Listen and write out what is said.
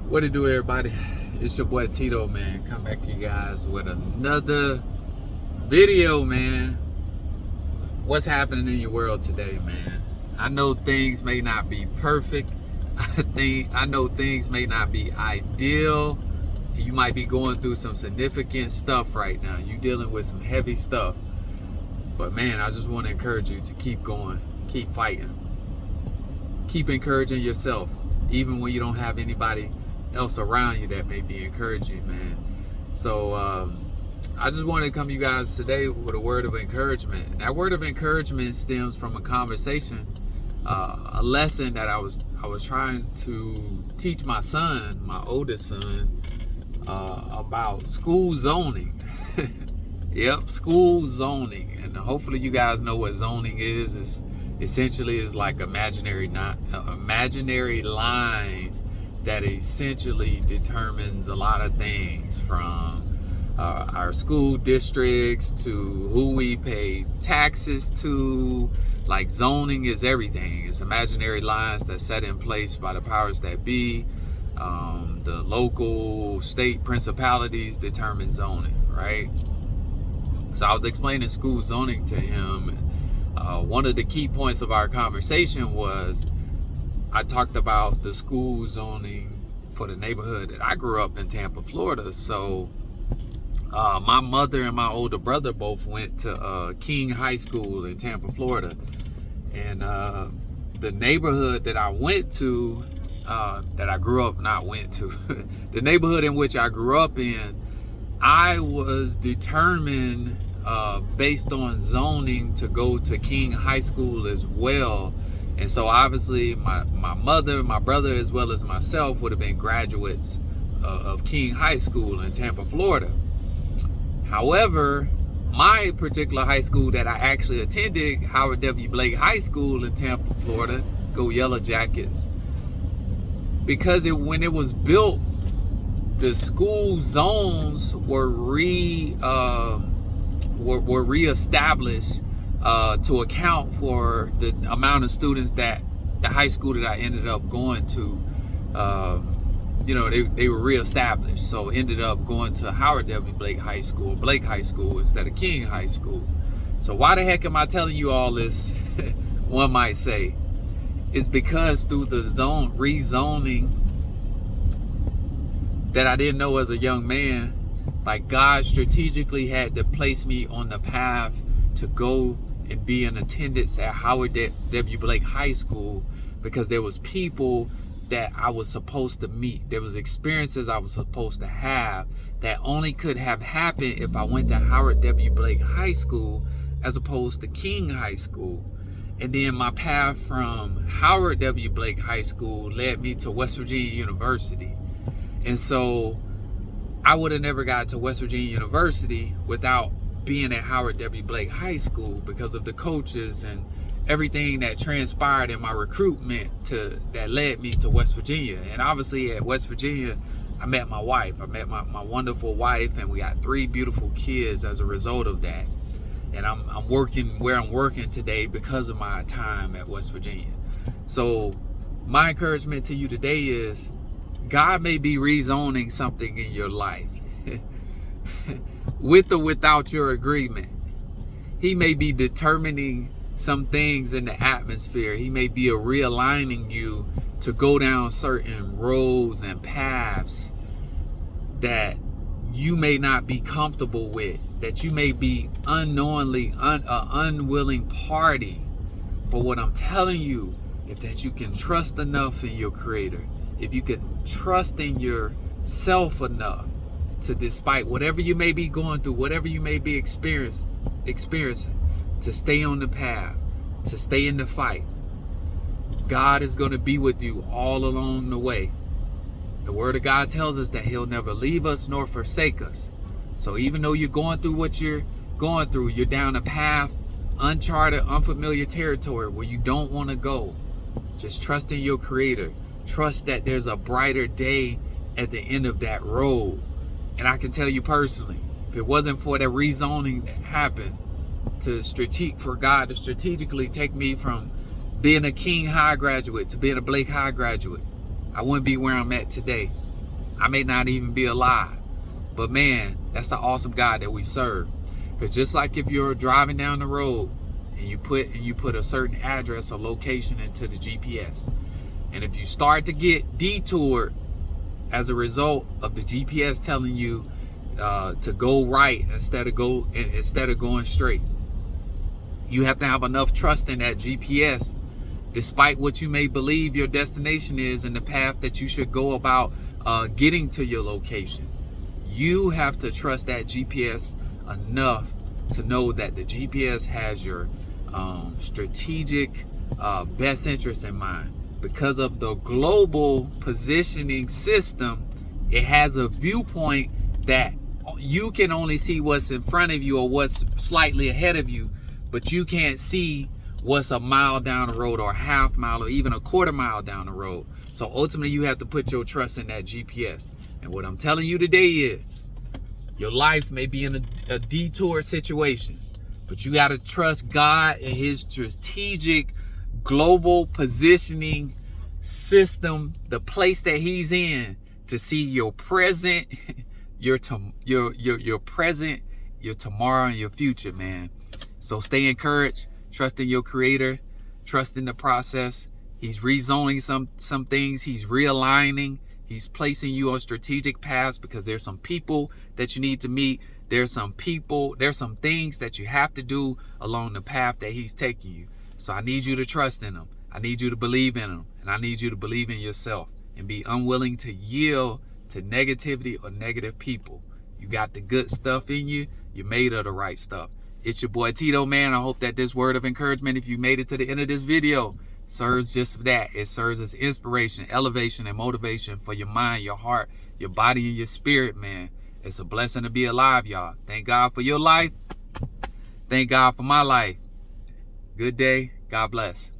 What it do, everybody? It's your boy Tito, man. Come back to you guys with another video, man. What's happening in your world today, man? I know things may not be perfect. I know things may not be ideal. You might be going through some significant stuff right now. You dealing with some heavy stuff. But man, I just want to encourage you to keep going, keep fighting. Keep encouraging yourself, even when you don't have anybody else around you that may be encouraging, man. So I just wanted to come to you guys today with a word of encouragement. And that word of encouragement stems from a conversation, a lesson that I was trying to teach my son, my oldest son, about school zoning. Yep, school zoning. And hopefully you guys know what zoning is. It's essentially is like imaginary lines that essentially determines a lot of things, from our school districts to who we pay taxes to. Like, zoning is everything. It's imaginary lines that's set in place by the powers that be. The local, state principalities determine zoning, right? So I was explaining school zoning to him. One of the key points of our conversation was I talked about the school zoning for the neighborhood that I grew up in, Tampa, Florida. So my mother and my older brother both went to King High School in Tampa, Florida. And the neighborhood that I went to, that I grew up, the neighborhood in which I grew up in, I was determined based on zoning to go to King High School as well. And so obviously my mother, my brother, as well as myself would have been graduates of King High School in Tampa, Florida. However, my particular high school that I actually attended, Howard W. Blake High School in Tampa, Florida, go Yellow Jackets, because when it was built, the school zones were reestablished to account for the amount of students that the high school that I ended up going to, they were reestablished. So ended up going to Howard W. Blake High School instead of King High School. So why the heck am I telling you all this? One might say. It's because through the rezoning that I didn't know as a young man, like, God strategically had to place me on the path to go and be in attendance at Howard W. Blake High School, because there was people that I was supposed to meet. There was experiences I was supposed to have that only could have happened if I went to Howard W. Blake High School as opposed to King High School. And then my path from Howard W. Blake High School led me to West Virginia University. And so I would have never got to West Virginia University without being at Howard W. Blake High School, because of the coaches and everything that transpired in my recruitment that led me to West Virginia. And obviously at West Virginia, I met my wife. I met my wonderful wife, and we got 3 beautiful kids as a result of that. And I'm working where I'm working today because of my time at West Virginia. So my encouragement to you today is, God may be rezoning something in your life with or without your agreement. He may be determining some things in the atmosphere. He may be realigning you to go down certain roads and paths that you may not be comfortable with, that you may be unknowingly unwilling party. But what I'm telling you is that you can trust enough in your Creator, if you can trust in yourself enough to, despite whatever you may be going through, whatever you may be experiencing, to stay on the path, to stay in the fight. God is going to be with you all along the way. The Word of God tells us that He'll never leave us nor forsake us. So even though you're going through what you're going through, you're down a path, uncharted, unfamiliar territory where you don't want to go, just trust in your Creator. Trust that there's a brighter day at the end of that road. And I can tell you personally, if it wasn't for that rezoning that happened, for God to strategically take me from being a King High graduate to being a Blake High graduate, I wouldn't be where I'm at today. I may not even be alive. But man, that's the awesome God that we serve. Because just like if you're driving down the road and you put a certain address or location into the GPS, and if you start to get detoured as a result of the GPS telling you to go right instead of going straight, you have to have enough trust in that GPS, despite what you may believe your destination is and the path that you should go about getting to your location. You have to trust that GPS enough to know that the GPS has your strategic best interest in mind. Because of the global positioning system, it has a viewpoint that you can only see what's in front of you or what's slightly ahead of you, but you can't see what's a mile down the road or a half mile or even a quarter mile down the road. So ultimately, you have to put your trust in that GPS. And what I'm telling you today is, your life may be in a detour situation, but you got to trust God and his strategic global positioning system, the place that he's in, to see your present, your present, your tomorrow, and your future, man. So stay encouraged, trust in your creator, trust in the process. He's rezoning some things, he's realigning, he's placing you on strategic paths because there's some people that you need to meet. There's some things that you have to do along the path that he's taking you. So I need you to trust in him. I need you to believe in him. And I need you to believe in yourself and be unwilling to yield to negativity or negative people. You got the good stuff in you. You're made of the right stuff. It's your boy Tito, man. I hope that this word of encouragement, if you made it to the end of this video, serves just that. It serves as inspiration, elevation, and motivation for your mind, your heart, your body, and your spirit, man. It's a blessing to be alive, y'all. Thank God for your life. Thank God for my life. Good day. God bless.